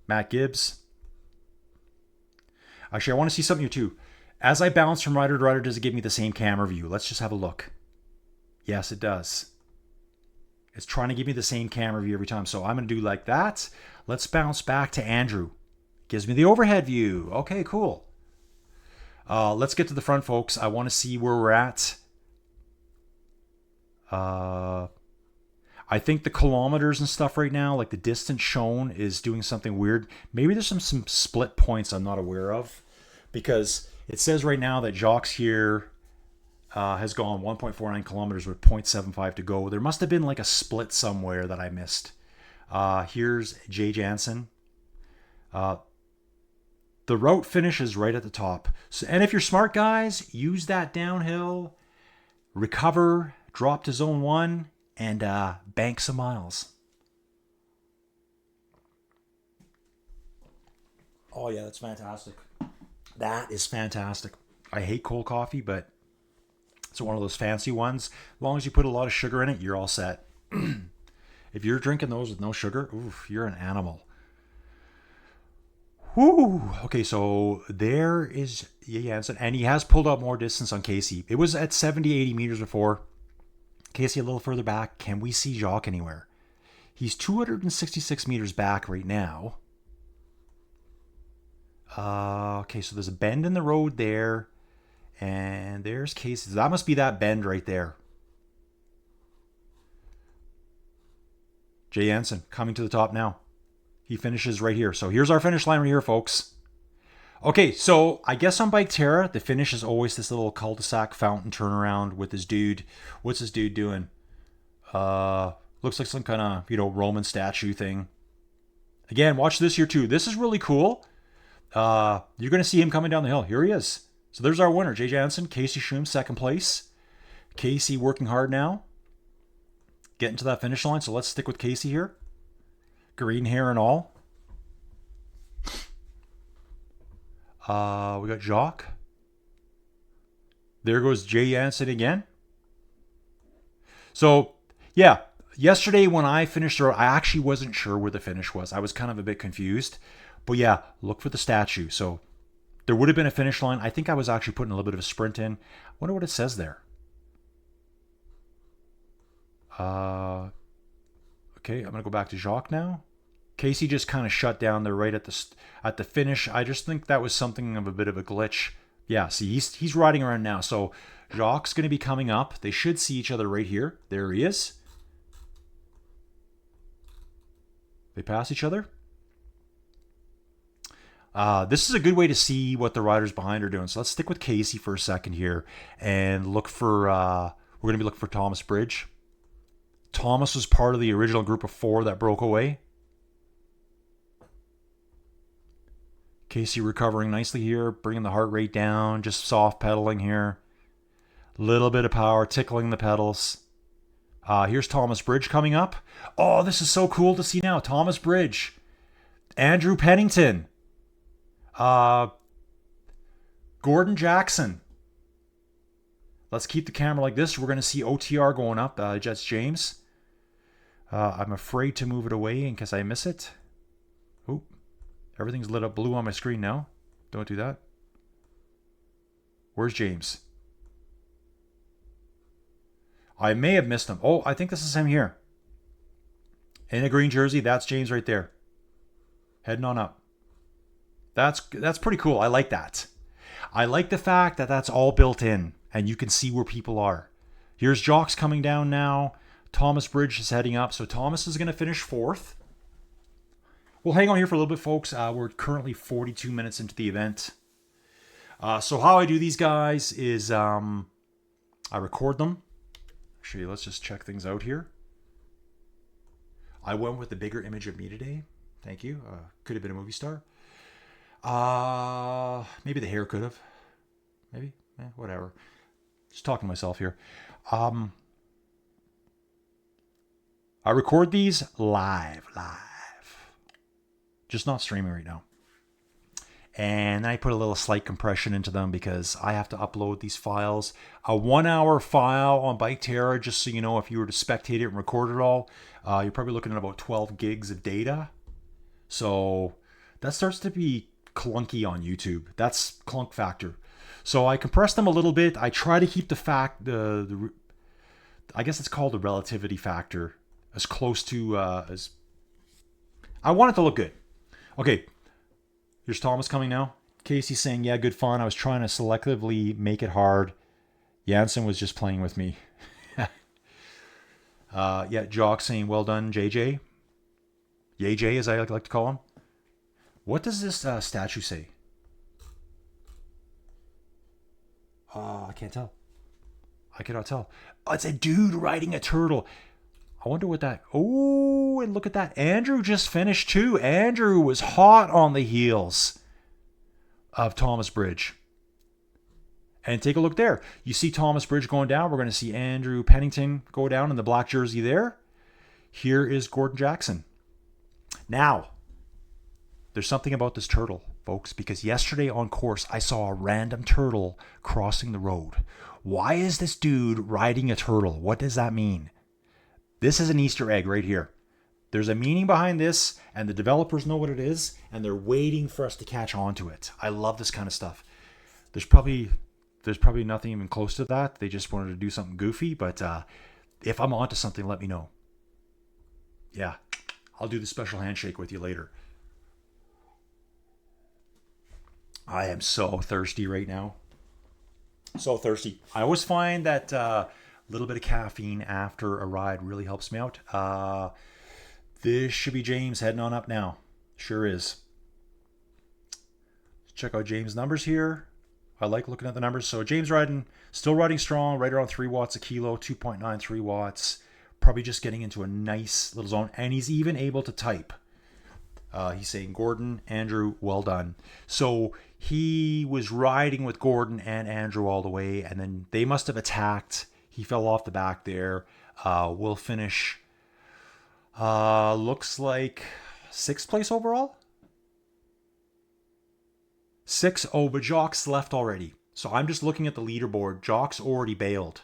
Matt Gibbs. Actually, I want to see something here too. As I bounce from rider to rider, does it give me the same camera view? Let's just have a look. Yes, it does. It's trying to give me the same camera view every time. So I'm going to do like that. Let's bounce back to Andrew. Gives me the overhead view. Okay, cool. Let's get to the front, folks. I want to see where we're at. I think the kilometers and stuff right now, like the distance shown, is doing something weird. Maybe there's some split points I'm not aware of, because it says right now that Jacques here has gone 1.49 kilometers with 0.75 to go. There must have been like a split somewhere that I missed. Here's Jay Jansen. The route finishes right at the top. So, and if you're smart, guys, use that downhill, recover, drop to zone 1, and bank some miles. Oh yeah, that's fantastic. That is fantastic. I hate cold coffee, but it's one of those fancy ones. As long as you put a lot of sugar in it, you're all set. If you're drinking those with no sugar, oof, you're an animal. Whoo! Okay, so there is Jansen, and he has pulled up more distance on Casey. It was at 70, 80 meters before. Casey a little further back. Can we see Jacques anywhere? He's 266 meters back right now. Okay, so there's a bend in the road there. And there's Casey. That must be that bend right there. Jay Jansen coming to the top now. He finishes right here. So here's our finish line right here, folks. Okay, so I guess on Biketerra, the finish is always this little cul-de-sac fountain turnaround with this dude. What's this dude doing? Looks like some kind of, Roman statue thing. Again, watch this here too. This is really cool. You're going to see him coming down the hill. Here he is. So there's our winner, Jay Jansen. Casey Schum, second place. Casey working hard now. Getting to that finish line. So let's stick with Casey here. Green hair and all. We got Jacques. There goes Jay Jansen again. So, yeah. Yesterday when I finished the road, I actually wasn't sure where the finish was. I was kind of a bit confused. But yeah, look for the statue. So there would have been a finish line. I think I was actually putting a little bit of a sprint in. I wonder what it says there. Okay, I'm going to go back to Jacques now. Casey just kind of shut down there right at the finish. I just think that was something of a bit of a glitch. Yeah, see, he's riding around now. So Jacques going to be coming up. They should see each other right here. There he is. They pass each other. This is a good way to see what the riders behind are doing. So let's stick with Casey for a second here and look for, we're going to be looking for Thomas Bridge. Thomas was part of the original group of 4 that broke away. Casey recovering nicely here, bringing the heart rate down, just soft pedaling here. Little bit of power, tickling the pedals. Here's Thomas Bridge coming up. Oh, this is so cool to see now. Thomas Bridge. Andrew Pennington. Gordon Jackson. Let's keep the camera like this. We're going to see OTR going up. Jets James. I'm afraid to move it away in case I miss it. Oop. Everything's lit up blue on my screen now. Don't do that. Where's James? I may have missed him. Oh, I think this is him here. In a green jersey, that's James right there. Heading on up. That's pretty cool. I like that. I like the fact that that's all built in and you can see where people are. Here's Jacques coming down now. Thomas Bridge is heading up. So Thomas is going to finish 4th. We'll hang on here for a little bit, folks. We're currently 42 minutes into the event. So how I do these guys is I record them. Actually, let's just check things out here. I went with the bigger image of me today. Thank you. Could have been a movie star. Maybe the hair could have. Maybe. Whatever. Just talking to myself here. I record these live. Just not streaming right now. And I put a little slight compression into them because I have to upload these files. A 1-hour file on Biketerra, just so you know, if you were to spectate it and record it all, you're probably looking at about 12 gigs of data. So that starts to be clunky on YouTube. That's clunk factor. So I compress them a little bit. I try to keep the I guess it's called the relativity factor. as close to as I want it to look good. Okay, here's Thomas coming now. Casey's saying, yeah, good fun. I was trying to selectively make it hard. Jansen was just playing with me. Yeah, Jock saying, well done, JJ. JJ, as I like to call him. What does this statue say? I can't tell. I cannot tell. Oh, it's a dude riding a turtle. I wonder what that... Oh, and look at that. Andrew just finished too. Andrew was hot on the heels of Thomas Bridge. And take a look there. You see Thomas Bridge going down. We're going to see Andrew Pennington go down in the black jersey there. Here is Gordon Jackson. Now, there's something about this turtle, folks, because yesterday on course, I saw a random turtle crossing the road. Why is this dude riding a turtle? What does that mean? This is an Easter egg right here. There's a meaning behind this, and the developers know what it is, and they're waiting for us to catch on to it. I love this kind of stuff. There's probably nothing even close to that. They just wanted to do something goofy, but if I'm onto something, let me know. Yeah, I'll do the special handshake with you later. I am so thirsty right now. So thirsty. I always find that a little bit of caffeine after a ride really helps me out. This should be James heading on up now. Sure is. Check out James' numbers here. I like looking at the numbers. So James still riding strong, right around 3 watts a kilo, 2.93 watts. Probably just getting into a nice little zone. And he's even able to type. He's saying, Gordon, Andrew, well done. So he was riding with Gordon and Andrew all the way, and then they must have attacked. He fell off the back there. We'll finish, looks like 6th place overall? 6. Oh, but Jock's left already. So I'm just looking at the leaderboard. Jock's already bailed.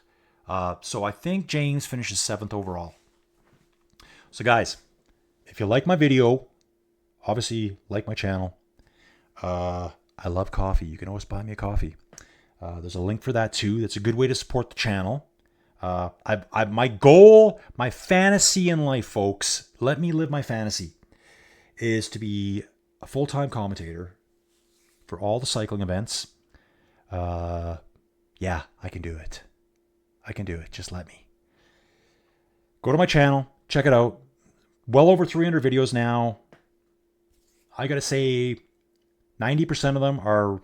So I think James finishes 7th overall. So guys, if you like my video, obviously like my channel. I love coffee. You can always buy me a coffee. There's a link for that too. That's a good way to support the channel. My goal, my fantasy in life, folks, let me live my fantasy, is to be a full-time commentator for all the cycling events. Yeah, I can do it. I can do it. Just let me. Go to my channel. Check it out. Well over 300 videos now. I got to say 90% of them are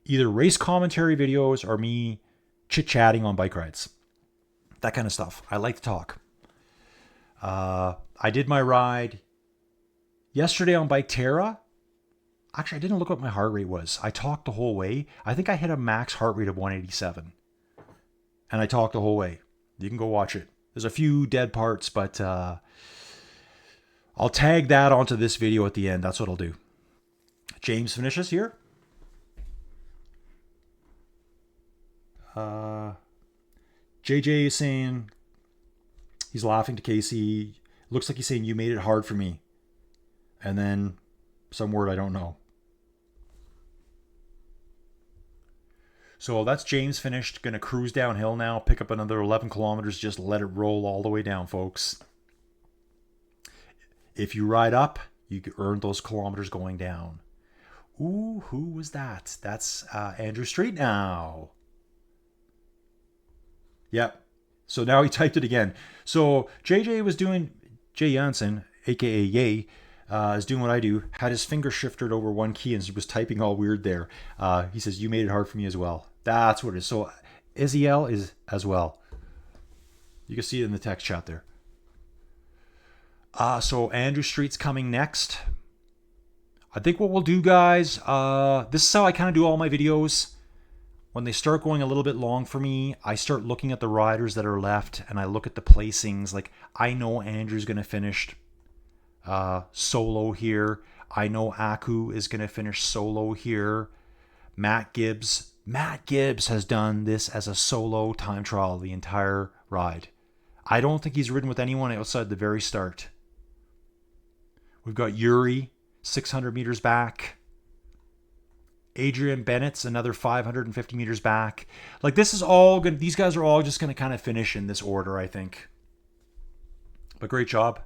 either race commentary videos or me chit-chatting on bike rides. That kind of stuff. I like to talk. I did my ride yesterday on Biketerra. Actually, I didn't look what my heart rate was. I talked the whole way. I think I hit a max heart rate of 187. And I talked the whole way. You can go watch it. There's a few dead parts, but I'll tag that onto this video at the end. That's what I'll do. James finishes here. JJ is saying, he's laughing to Casey. Looks like he's saying, you made it hard for me. And then some word I don't know. So that's James finished. Going to cruise downhill now. Pick up another 11 kilometers. Just let it roll all the way down, folks. If you ride up, you earn those kilometers going down. Ooh, who was that? That's Andrew Street now. Yep. So now he typed it again. So JJ was doing, Jay Jansen, aka Ye, is doing what I do. Had his finger shifted over one key and he was typing all weird there. He says, you made it hard for me as well. That's what it is. So Iziel is as well. You can see it in the text chat there. So Andrew Street's coming next. I think what we'll do, guys, this is how I kind of do all my videos. When they start going a little bit long for me, I start looking at the riders that are left and I look at the placings. Like, I know Andrew's going to finish solo here. I know Aku is going to finish solo here. Matt Gibbs has done this as a solo time trial the entire ride. I don't think he's ridden with anyone outside the very start. We've got Yuri, 600 meters back. Adrian Bennett's another 550 meters back. Like, this is all good. These guys are all just going to kind of finish in this order, I think. but great job.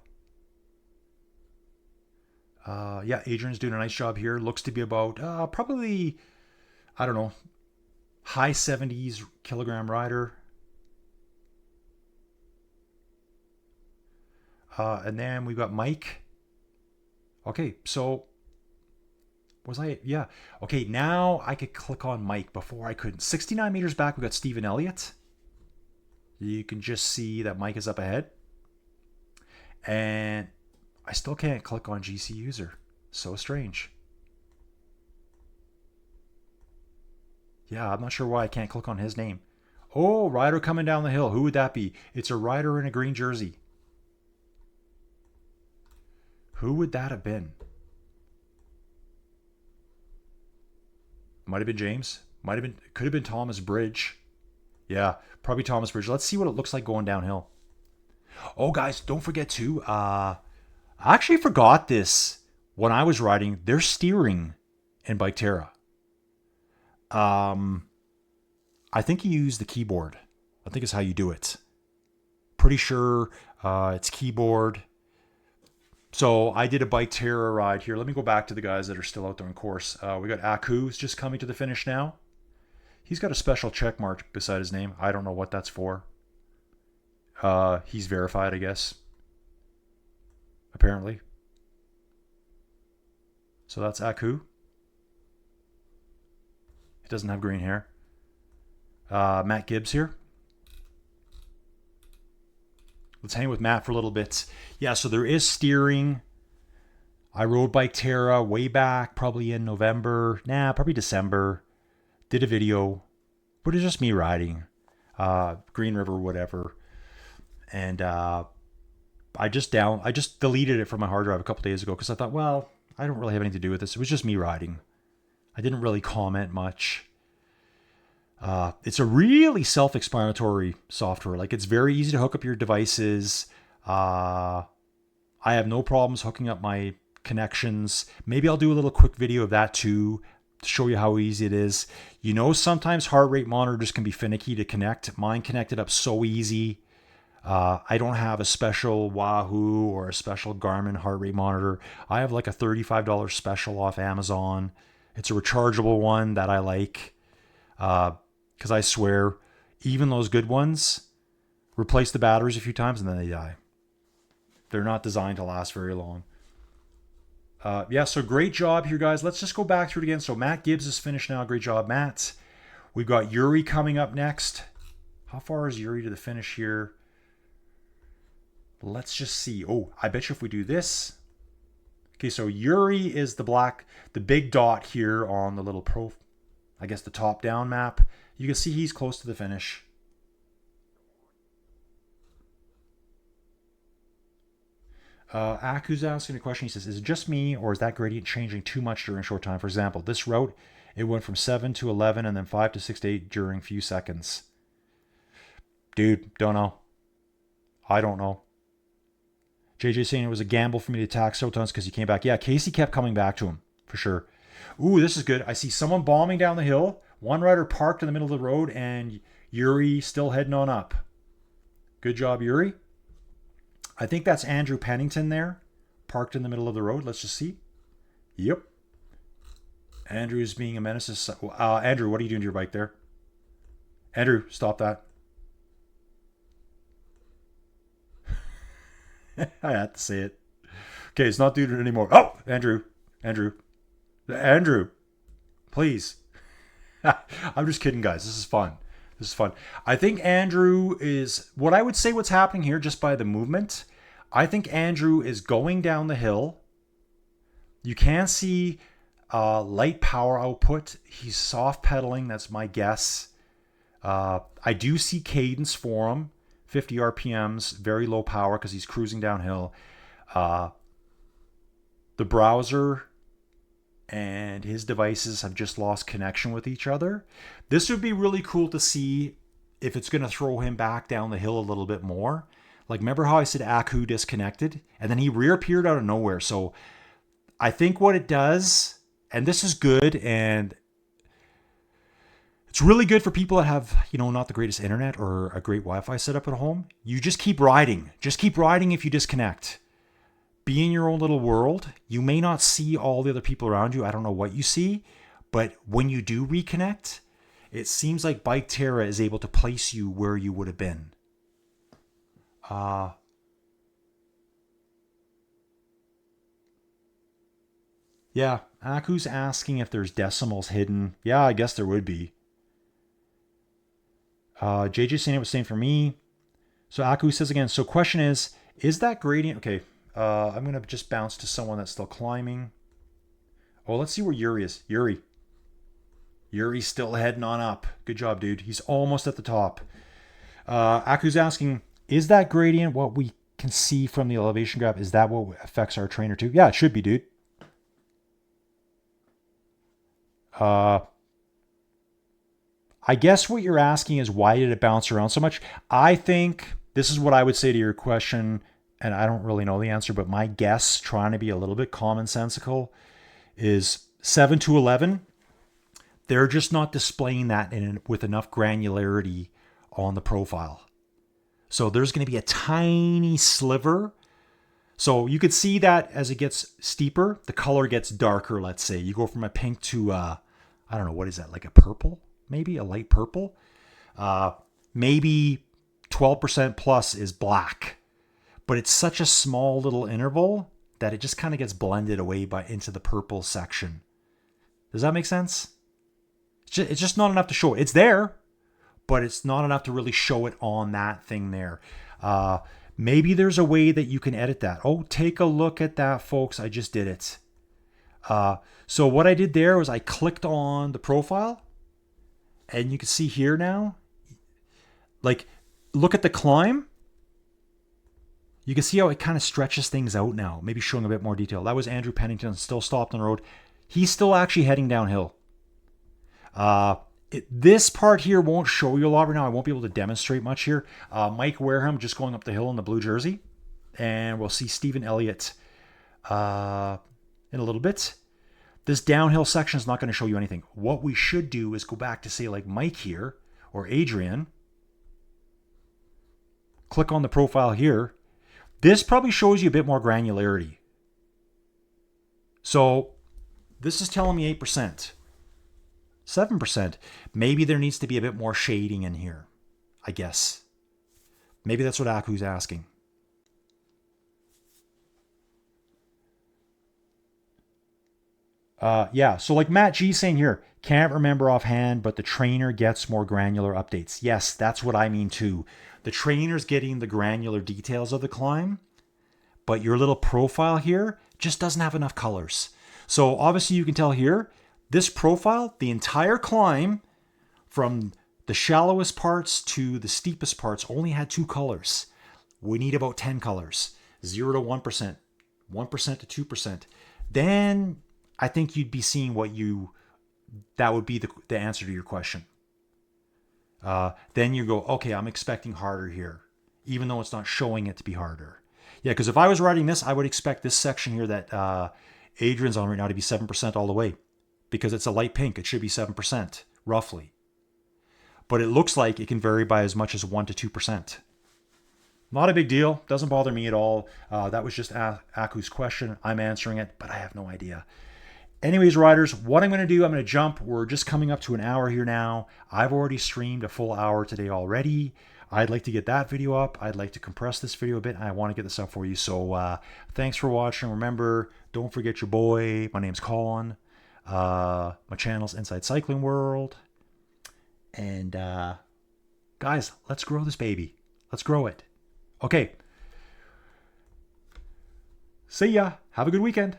Yeah, Adrian's doing a nice job here. Looks to be about probably, I don't know, high 70s kilogram rider. And then we've got Mike. Okay, so was I? Yeah. Okay, now I could click on Mike. Before I couldn't. 69 meters back, we got Stephen Elliott. You can just see that Mike is up ahead. And I still can't click on GC user. So strange. Yeah, I'm not sure why I can't click on his name. Oh, rider coming down the hill. Who would that be? It's a rider in a green jersey. Who would that have been? Might have been James. Could have been Thomas Bridge. Yeah, probably Thomas Bridge. Let's see what it looks like going downhill. Oh, guys, don't forget to. I actually forgot this when I was riding. There's steering in Biketerra. I think you use the keyboard. I think it's how you do it. Pretty sure it's keyboard. So I did a Biketerra ride here. Let me go back to the guys that are still out there in course. We got Aku's just coming to the finish now. He's got a special check mark beside his name. I don't know what that's for. He's verified, I guess. Apparently. So that's Aku. He doesn't have green hair. Matt Gibbs here. Let's hang with Matt for a little bit. Yeah, so there is steering. I rode Biketerra way back, probably in November. Probably December. Did a video. But it's just me riding. Green River, whatever. And I just deleted it from my hard drive a couple days ago because I thought, well, I don't really have anything to do with this. It was just me riding. I didn't really comment much. It's a really self-explanatory software. Like, it's very easy to hook up your devices. I have no problems hooking up my connections. Maybe I'll do a little quick video of that too, to show you how easy it is. You know, sometimes heart rate monitors can be finicky to connect. Mine connected up so easy. I don't have a special Wahoo or a special Garmin heart rate monitor. I have like a $35 special off Amazon. It's a rechargeable one that I like. Because I swear, even those good ones replace the batteries a few times and then they die. They're not designed to last very long. Yeah, so great job here, guys. Let's just go back through it again. So Matt Gibbs is finished now. Great job, Matt. We've got Yuri coming up next. How far is Yuri to the finish here? Let's just see. Oh, I bet you if we do this. Okay, so Yuri is the big dot here on the little I guess the top-down map. You can see he's close to the finish. Aku's asking a question. He says, is it just me or is that gradient changing too much during a short time? For example, this route, it went from 7 to 11 and then 5 to 6 to 8 during a few seconds. Dude, don't know. I don't know. JJ saying it was a gamble for me to attack Sotons because he came back. Yeah, Casey kept coming back to him, for sure. Ooh, this is good. I see someone bombing down the hill. One rider parked in the middle of the road and Yuri still heading on up. Good job, Yuri. I think that's Andrew Pennington there, parked in the middle of the road. Let's just see. Yep. Andrew's being a menace. Andrew, what are you doing to your bike there? Andrew, stop that. I had to say it. Okay, it's not doing it anymore. Oh, Andrew, please. I'm just kidding, guys. This is fun. I think Andrew is, what I would say what's happening here just by the movement, I think Andrew is going down the hill. You can see light power output. He's soft pedaling. That's my guess. I do see cadence for him. 50 RPMs, very low power because he's cruising downhill. The browser and his devices have just lost connection with each other. This would be really cool to see if it's going to throw him back down the hill a little bit more. Like, remember how I said Aku disconnected? And then he reappeared out of nowhere. So I think what it does, and this is good, and It's really good for people that have, not the greatest internet or a great Wi-Fi setup at home. You just keep riding. Just keep riding if you disconnect. Be in your own little world. You may not see all the other people around you. I don't know what you see. But when you do reconnect, it seems like Biketerra is able to place you where you would have been. Yeah, Aku's asking if there's decimals hidden. Yeah, I guess there would be. JJ saying it was same for me. So Aku says again, so question is that gradient... Okay, I'm going to just bounce to someone that's still climbing. Oh, let's see where Yuri is. Yuri's still heading on up. Good job, dude. He's almost at the top. Aku's asking, is that gradient what we can see from the elevation graph? Is that what affects our trainer too? Yeah, it should be, dude. I guess what you're asking is why did it bounce around so much? I think this is what I would say to your question, and I don't really know the answer, but my guess, trying to be a little bit commonsensical, is 7 to 11. They're just not displaying that with enough granularity on the profile. So there's going to be a tiny sliver. So you could see that as it gets steeper, the color gets darker, let's say. You go from a pink to, I don't know, what is that, like a purple? Maybe a light purple. Maybe 12% plus is black. But it's such a small little interval that it just kind of gets blended away into the purple section. Does that make sense? It's just not enough to show it. It's there, but it's not enough to really show it on that thing there. Maybe there's a way that you can edit that. Oh, take a look at that, folks. I just did it. So what I did there was I clicked on the profile. And you can see here now, like, look at the climb. You can see how it kind of stretches things out now, maybe showing a bit more detail. That was Andrew Pennington, still stopped on the road. He's still actually heading downhill. This part here won't show you a lot right now. I won't be able to demonstrate much here. Mike Wareham just going up the hill in the blue jersey. And we'll see Stephen Elliott in a little bit. This downhill section is not going to show you anything. What we should do is go back to, say, like Mike here or Adrian. Click on the profile here. This probably shows you a bit more granularity. So this is telling me 8%. 7%. Maybe there needs to be a bit more shading in here, I guess. Maybe that's what Aku's asking. Yeah, so like Matt G saying here, can't remember offhand, but the trainer gets more granular updates. Yes, that's what I mean too. The trainer's getting the granular details of the climb, but your little profile here just doesn't have enough colors. So obviously you can tell here, this profile, the entire climb from the shallowest parts to the steepest parts only had 2 colors. We need about 10 colors, 0 to 1%, 1% to 2%. Then I think you'd be seeing that would be the answer to your question. Then you go, okay, I'm expecting harder here, even though it's not showing it to be harder. Yeah, because if I was writing this, I would expect this section here that Adrian's on right now to be 7% all the way, because it's a light pink. It should be 7%, roughly. But it looks like it can vary by as much as 1 to 2%. Not a big deal. Doesn't bother me at all. That was just Aku's question. I'm answering it, but I have no idea. Anyways, riders, what I'm going to do, I'm going to jump. We're just coming up to an hour here now. I've already streamed a full hour today already. I'd like to get that video up. I'd like to compress this video a bit, and I want to get this up for you. So thanks for watching. Remember, don't forget your boy. My name's Colin. My channel's Inside Cycling World. And guys, let's grow this baby. Let's grow it. Okay. See ya. Have a good weekend.